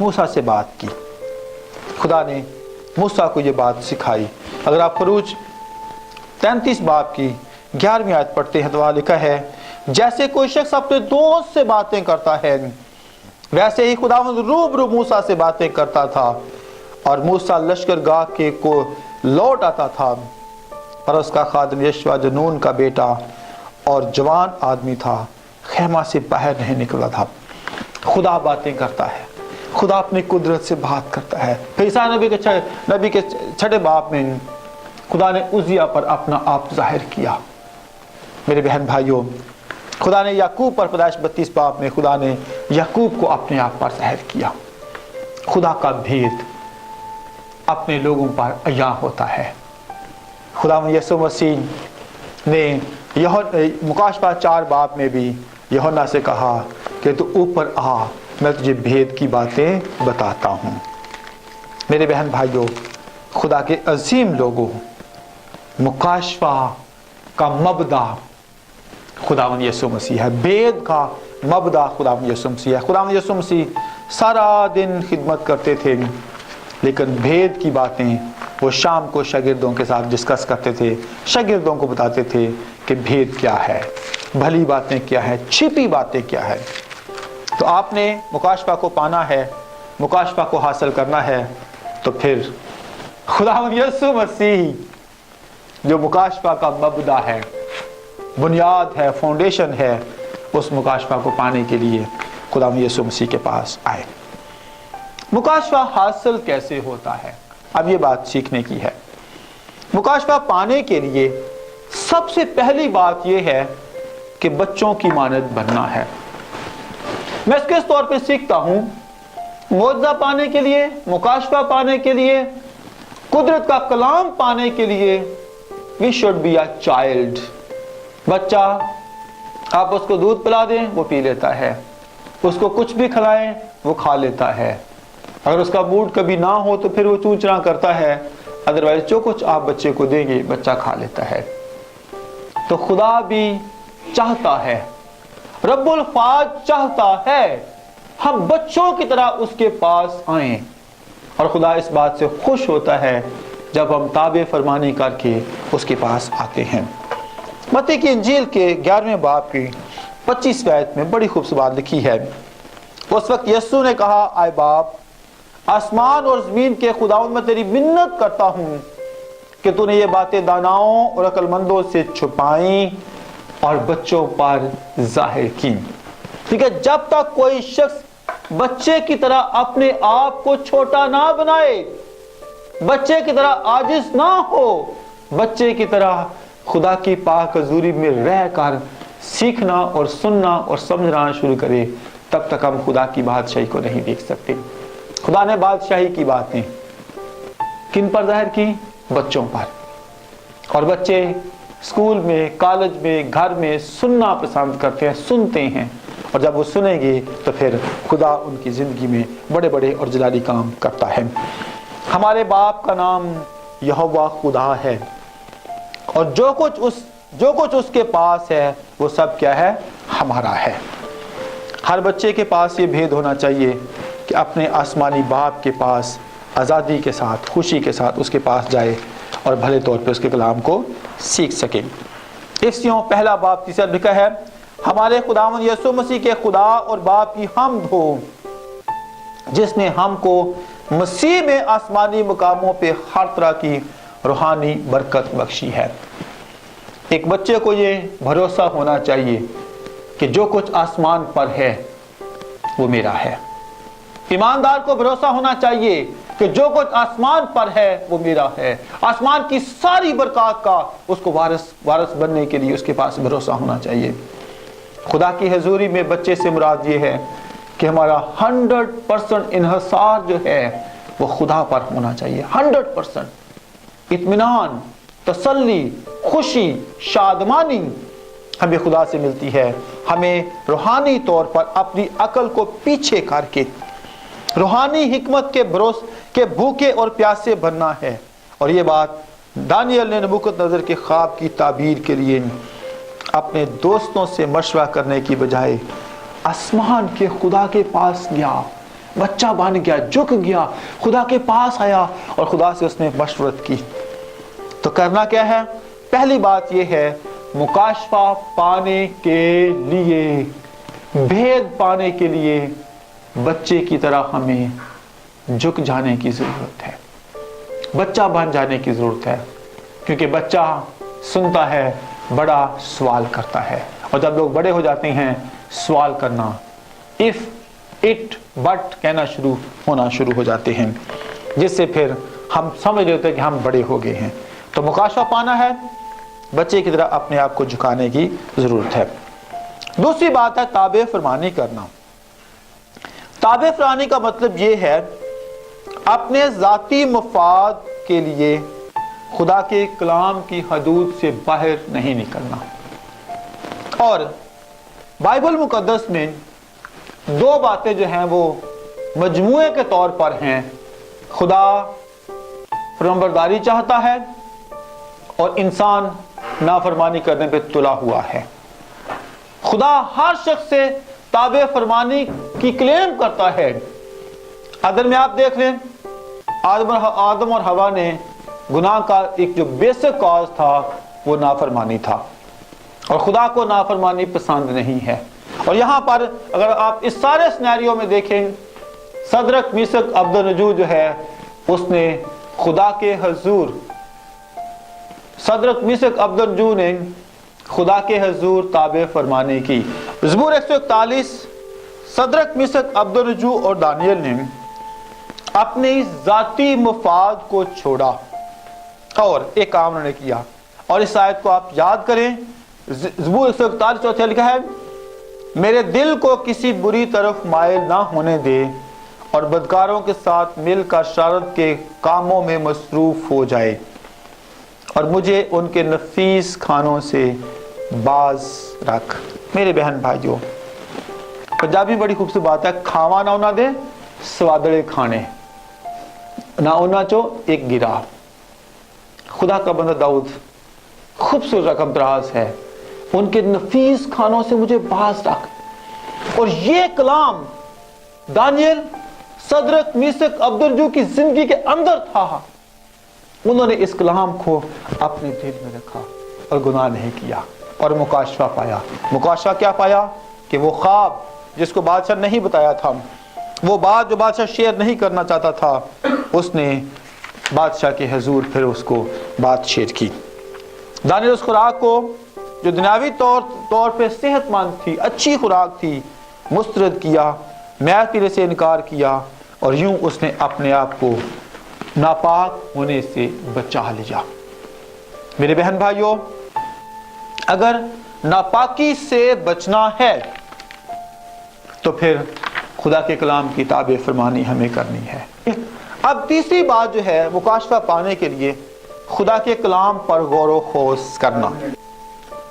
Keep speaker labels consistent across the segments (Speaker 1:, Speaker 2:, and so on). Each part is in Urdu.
Speaker 1: موسیٰ سے بات کی، خدا نے موسیٰ کو یہ بات سکھائی۔ اگر آپ خروج 33 باب کی 11ویں آیت پڑھتے ہیں تو وہاں لکھا ہے، جیسے کوئی شخص اپنے دوست سے باتیں کرتا ہے ویسے ہی خداوند روبرو موسیٰ سے باتیں کرتا تھا، اور موسیٰ لشکرگاہ کے کو لوٹ آتا تھا، اور اس کا خادم یشوع جو نون کا بیٹا اور جوان آدمی تھا خیمہ سے باہر نہیں نکلا تھا۔ خدا باتیں کرتا ہے، خدا اپنی قدرت سے بات کرتا ہے۔ پھر عیسیٰ نبی کے 6 باب میں خدا نے عزیہ پر اپنا آپ ظاہر کیا۔ میرے بہن بھائیوں، خدا نے یعقوب پر پیدائش 32 باب میں خدا نے یعقوب کو اپنے آپ پر ظاہر کیا۔ خدا کا بھید اپنے لوگوں پر عیاں ہوتا ہے۔ خدا یسوع مسیح نے مکاشفہ 4 باب میں بھی یوحنا سے کہا کہ تو اوپر آ، میں تجھے بھید کی باتیں بتاتا ہوں۔ میرے بہن بھائیوں، خدا کے عظیم لوگوں، مکاشفہ کا مبدا خداوند یسوع مسیح ہے، بھید کا مبدا خداوند یسوع مسیح ہے۔ خداوند یسوع مسیح سارا دن خدمت کرتے تھے، لیکن بھید کی باتیں وہ شام کو شاگردوں کے ساتھ ڈسکس کرتے تھے، شاگردوں کو بتاتے تھے کہ بھید کیا ہے، بھلی باتیں کیا ہے، چھپی باتیں کیا ہے۔ تو آپ نے مکاشفہ کو پانا ہے، مکاشفہ کو حاصل کرنا ہے، تو پھر خداوند یسوع مسیح جو مکاشفہ کا مبدا ہے، بنیاد ہے، فاؤنڈیشن ہے، اس مکاشفہ کو پانے کے لیے خداوند یسوع مسیح کے پاس آئے۔ مکاشفہ حاصل کیسے ہوتا ہے؟ اب یہ بات سیکھنے کی ہے۔ مکاشفہ پانے کے لیے سب سے پہلی بات یہ ہے کہ بچوں کی مانند بننا ہے۔ میں اس کے اس طور پہ سیکھتا ہوں، معجزہ پانے کے لیے، مکاشفہ پانے کے لیے، قدرت کا کلام پانے کے لیے we should be a child۔ بچہ، آپ اس کو دودھ پلا دیں وہ پی لیتا ہے، اس کو کچھ بھی کھلائیں وہ کھا لیتا ہے، اگر اس کا موڈ کبھی نہ ہو تو پھر وہ چونچنا کرتا ہے، ادروائز جو کچھ آپ بچے کو دیں گے بچہ کھا لیتا ہے۔ تو خدا بھی چاہتا ہے، رب الفاظ چاہتا ہے ہم بچوں کی طرح اس کے پاس آئیں، اور خدا اس بات سے خوش ہوتا ہے جب ہم تابع فرمانی کر کے اس کے پاس آتے ہیں۔ متی کی انجیل کے 11ویں باب کی 25ویں آیت میں بڑی خوبصورت بات لکھی ہے۔ اس وقت یسوع نے کہا، اے باپ، آسمان اور زمین کے خداوند، میں تیری منت کرتا ہوں کہ تو نے یہ باتیں داناؤں اور عقل مندوں سے چھپائیں اور بچوں پر ظاہر کی۔ ٹھیک ہے، جب تک کوئی شخص بچے کی طرح اپنے آپ کو چھوٹا نہ بنائے، بچے کی طرح عاجز نہ ہو، بچے کی طرح خدا کی پاک حضوری میں رہ کر سیکھنا اور سننا اور سمجھنا شروع کرے، تب تک ہم خدا کی بادشاہی کو نہیں دیکھ سکتے۔ خدا نے بادشاہی کی باتیں کن پر ظاہر کی؟ بچوں پر۔ اور بچے اسکول میں، کالج میں، گھر میں سننا پسند کرتے ہیں، سنتے ہیں، اور جب وہ سنیں گے تو پھر خدا ان کی زندگی میں بڑے بڑے اور جلالی کام کرتا ہے۔ ہمارے باپ کا نام یہوہ خدا ہے، اور جو کچھ اس کے پاس ہے وہ سب کیا ہے؟ ہمارا ہے۔ ہر بچے کے پاس یہ بھید ہونا چاہیے کہ اپنے آسمانی باپ کے پاس آزادی کے ساتھ، خوشی کے ساتھ اس کے پاس جائے اور بھلے طور پہ اس کے کلام کو سیکھ سکے۔ افسیوں 1 باب 3 لکھا ہے، ہمارے خداوند یسوع مسیح کے خدا اور باپ کی حمد ہو، جس نے ہم کو مسیح میں آسمانی مقاموں پہ ہر طرح کی روحانی برکت بخشی ہے۔ ایک بچے کو یہ بھروسہ ہونا چاہیے کہ جو کچھ آسمان پر ہے وہ میرا ہے۔ ایماندار کو بھروسہ ہونا چاہیے کہ جو کچھ آسمان پر ہے وہ میرا ہے۔ آسمان کی ساری برکات کا اس کو وارث بننے کے لیے اس کے پاس بھروسہ ہونا چاہیے۔ خدا کی حضوری میں بچے سے مراد یہ ہے کہ ہمارا 100% انحصار جو ہے وہ خدا پر ہونا چاہیے۔ 100% اطمینان، تسلی، خوشی، شادمانی ہمیں خدا سے ملتی ہے۔ ہمیں روحانی طور پر اپنی عقل کو پیچھے کر کے روحانی حکمت کے بھوکے اور پیاسے بننا ہے۔ اور یہ بات دانیال نے نبوکدنضر کے خواب کی تعبیر کے لیے اپنے دوستوں سے مشورہ کرنے کی بجائے آسمان کے خدا کے پاس گیا، بچہ بن گیا، جھک گیا، خدا کے پاس آیا اور خدا سے اس نے مشورت کی۔ تو کرنا کیا ہے؟ پہلی بات یہ ہے، مکاشفہ پانے کے لیے، بھید پانے کے لیے بچے کی طرح ہمیں جھک جانے کی ضرورت ہے، بچہ بن جانے کی ضرورت ہے، کیونکہ بچہ سنتا ہے، بڑا سوال کرتا ہے، اور جب لوگ بڑے ہو جاتے ہیں سوال کرنا if it but کہنا ہونا شروع ہو جاتے ہیں، جس سے پھر ہم سمجھ لیتے ہیں کہ ہم بڑے ہو گئے ہیں۔ تو مکاشفہ پانا ہے، بچے کی طرح اپنے آپ کو جھکانے کی ضرورت ہے۔ دوسری بات ہے تابع فرمانی کرنا۔ تابع فرمانی کا مطلب یہ ہے اپنے ذاتی مفاد کے لیے خدا کے کلام کی حدود سے باہر نہیں نکلنا۔ اور بائبل مقدس میں دو باتیں جو ہیں وہ مجموعے کے طور پر ہیں، خدا فرمانبرداری چاہتا ہے اور انسان نافرمانی کرنے پہ تلا ہوا ہے۔ خدا ہر شخص سے تابع فرمانی کی کلیم کرتا ہے۔ اگر میں آپ دیکھ لیں، آدم اور حوا نے گناہ کا ایک جو بیسک کاز تھا وہ نافرمانی تھا، اور خدا کو نافرمانی پسند نہیں ہے۔ اور یہاں پر اگر آپ اس سارے سینیریو میں دیکھیں، صدرک میثق عبدالنجو جو ہے اس نے خدا کے حضور، صدرک میثق عبدالنجو نے خدا کے حضور تابع فرمانی کی۔ زبور 141، صدرک میثق عبدالنجو اور دانیل نے اپنے ذاتی مفاد کو چھوڑا اور ایک کام انہوں نے کیا، اور اس آیت کو آپ یاد کریں، زبور 141 چوتھے لکھا ہے، میرے دل کو کسی بری طرف مائل نہ ہونے دے اور بدکاروں کے ساتھ مل کر شرارت کے کاموں میں مصروف ہو جائے، اور مجھے ان کے نفیس کھانوں سے باز رکھ۔ میرے بہن بھائیوں، پنجابی بڑی خوبصورت بات ہے، کھاوا نہ ہونا دے سوادڑے کھانے نہ ہونا چو ایک گرا۔ خدا کا بندہ داؤد خوبصورت رقم دراز ہے، ان کے نفیس کھانوں سے مجھے باز رکھ۔ اور یہ کلام دانیل، صدرک میثق عبدالنجو کی زندگی کے اندر تھا، انہوں نے اس کلام کو اپنے دل میں رکھا اور گناہ نہیں کیا اور مکاشفہ پایا۔ مکاشفہ کیا پایا؟ کہ وہ خواب جس کو بادشاہ نہیں بتایا تھا، وہ بات جو بادشاہ شیئر نہیں کرنا چاہتا تھا، اس نے بادشاہ کے حضور پھر اس کو بات شیئر کی۔ دانیل اس خوراک کو جو دنیاوی طور پہ صحت مند تھی، اچھی خوراک تھی، مسترد کیا، میعاد پینے سے انکار کیا، اور یوں اس نے اپنے آپ کو ناپاک ہونے سے بچا لیا۔ میرے بہن بھائیوں، اگر ناپاکی سے بچنا ہے تو پھر خدا کے کلام کی تابع فرمانی ہمیں کرنی ہے۔ اب تیسری بات جو ہے مکاشفہ پانے کے لیے خدا کے کلام پر غور و خوض کرنا۔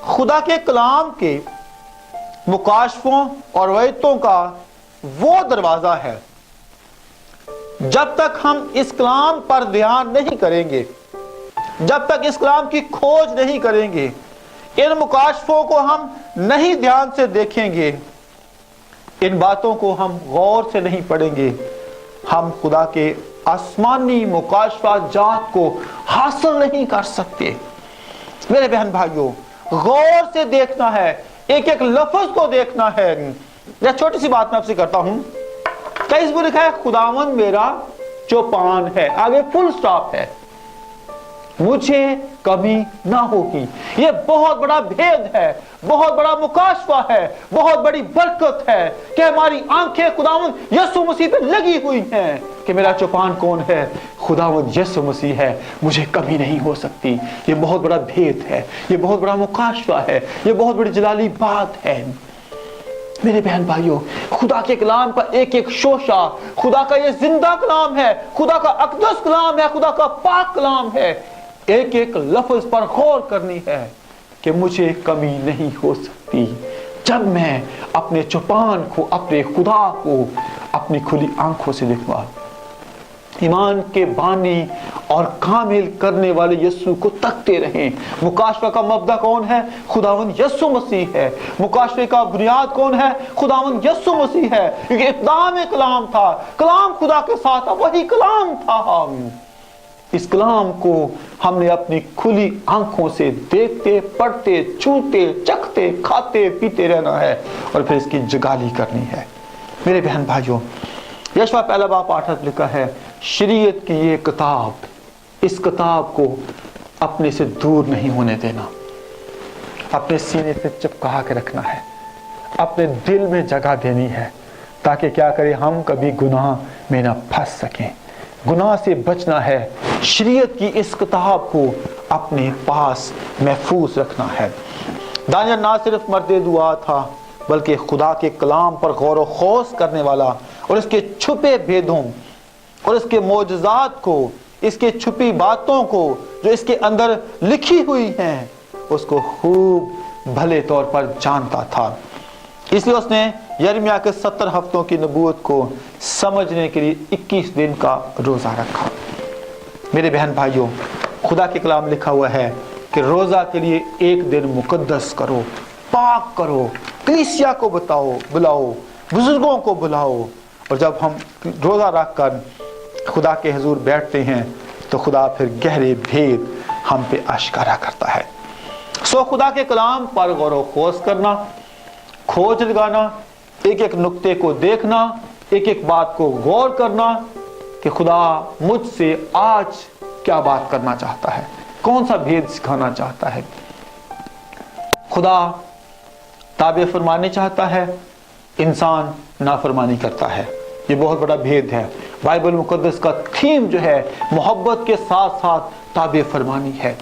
Speaker 1: خدا کے کلام کے مکاشفوں اور روایتوں کا وہ دروازہ ہے، جب تک ہم اس کلام پر دھیان نہیں کریں گے، جب تک اس کلام کی کھوج نہیں کریں گے، ان مکاشفوں کو ہم نہیں دھیان سے دیکھیں گے، ان باتوں کو ہم غور سے نہیں پڑھیں گے، ہم خدا کے آسمانی مکاشفہ جات کو حاصل نہیں کر سکتے۔ میرے بہن بھائیوں، غور سے دیکھنا ہے، ایک ایک لفظ کو دیکھنا ہے۔ یہ چھوٹی سی بات میں آپ سے کرتا ہوں، کئی اس میں لکھا ہے خداوند میرا چوپان ہے، آگے فل سٹاپ ہے، مجھے کمی نہ ہوگی۔ یہ بہت بڑا بھید ہے، بہت بڑا مکاشفہ ہے، بہت بڑی برکت ہے کہ ہماری آنکھیں خداوند یسوع مسیح پہ لگی ہوئی ہیں کہ میرا چوپان کون ہے؟ خداوند یسوع مسیح ہے، مجھے کمی نہیں ہو سکتی۔ یہ بہت بڑا بھید ہے، یہ بہت بڑا مکاشفہ ہے، یہ بہت بڑی جلالی بات ہے۔ میرے بہن بھائیوں، خدا کے کلام کا ایک ایک شوشہ، خدا کا یہ زندہ کلام ہے، خدا کا اقدس کلام ہے، خدا کا پاک کلام ہے، ایک ایک لفظ پر غور کرنی ہے کہ مجھے کمی نہیں ہو سکتی جب میں اپنے چوپان کو، اپنے خدا کو اپنی کھلی آنکھوں سے دیکھوں۔ ایمان کے بانی اور کامل کرنے والے یسوع کو تکتے رہیں۔ مکاشفہ کا مبدا کون ہے؟ خداوند یسوع مسیح ہے۔ مکاشفے کا بنیاد کون ہے؟ خداوند یسوع مسیح ہے، کیونکہ ابتدا میں کلام تھا، کلام خدا کے ساتھ تھا، وہی کلام تھا۔ اس کلام کو ہم نے اپنی کھلی آنکھوں سے دیکھتے، پڑھتے، چھوتے، چکھتے، کھاتے، پیتے رہنا ہے اور پھر اس کی جگالی کرنی ہے۔ میرے بہن بھائیوں، یشوع پہلا باب 8 لکھا ہے، شریعت کی یہ کتاب، اس کتاب کو اپنے سے دور نہیں ہونے دینا، اپنے سینے سے چپکا کے رکھنا ہے، اپنے دل میں جگہ دینی ہے، تاکہ کیا کرے، ہم کبھی گناہ میں نہ پھنس سکیں، گناہ سے بچنا ہے۔ شریعت کی اس کتاب کو اپنے پاس محفوظ رکھنا ہے۔ دانیال نہ صرف مرد دعا تھا، بلکہ خدا کے کلام پر غور و خوض کرنے والا، اور اس کے چھپے بھیدوں اور اس کے معجزات کو، اس کے چھپی باتوں کو جو اس کے اندر لکھی ہوئی ہیں، اس کو خوب بھلے طور پر جانتا تھا۔ اس لیے اس نے یرمیہ کے 70 ہفتوں کی نبوت کو سمجھنے کے لیے 21 دن کا روزہ رکھا۔ میرے بہن بھائیوں، خدا کے کلام لکھا ہوا ہے کہ روزہ کے لیے ایک دن مقدس کرو، پاک کرو، کلیسیا کو بلاؤ، بزرگوں کو بلاؤ، اور جب ہم روزہ رکھ کر خدا کے حضور بیٹھتے ہیں تو خدا پھر گہرے بھید ہم پہ آشکارا کرتا ہے۔ سو خدا کے کلام پر غور و خوض کرنا، کھوج لگانا، ایک ایک نقطے کو دیکھنا، ایک ایک بات کو غور کرنا کہ خدا مجھ سے آج کیا بات کرنا چاہتا ہے، کون سا بھید سکھانا چاہتا ہے۔ خدا تابع فرمانے چاہتا ہے، انسان نافرمانی کرتا ہے۔ یہ بہت بڑا بھید ہے۔ بائبل مقدس کا تھیم جو ہے محبت کے ساتھ ساتھ تابع فرمانی ہے۔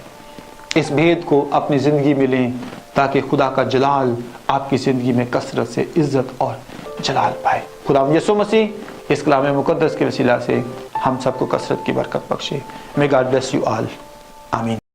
Speaker 1: اس بھید کو اپنی زندگی میں لیں تاکہ خدا کا جلال آپ کی زندگی میں کثرت سے عزت اور جلال پائے۔ خدا یسوع مسیح اس کلام مقدس کے وسیلہ سے ہم سب کو کثرت کی برکت بخشے۔ May God bless you all. آمین۔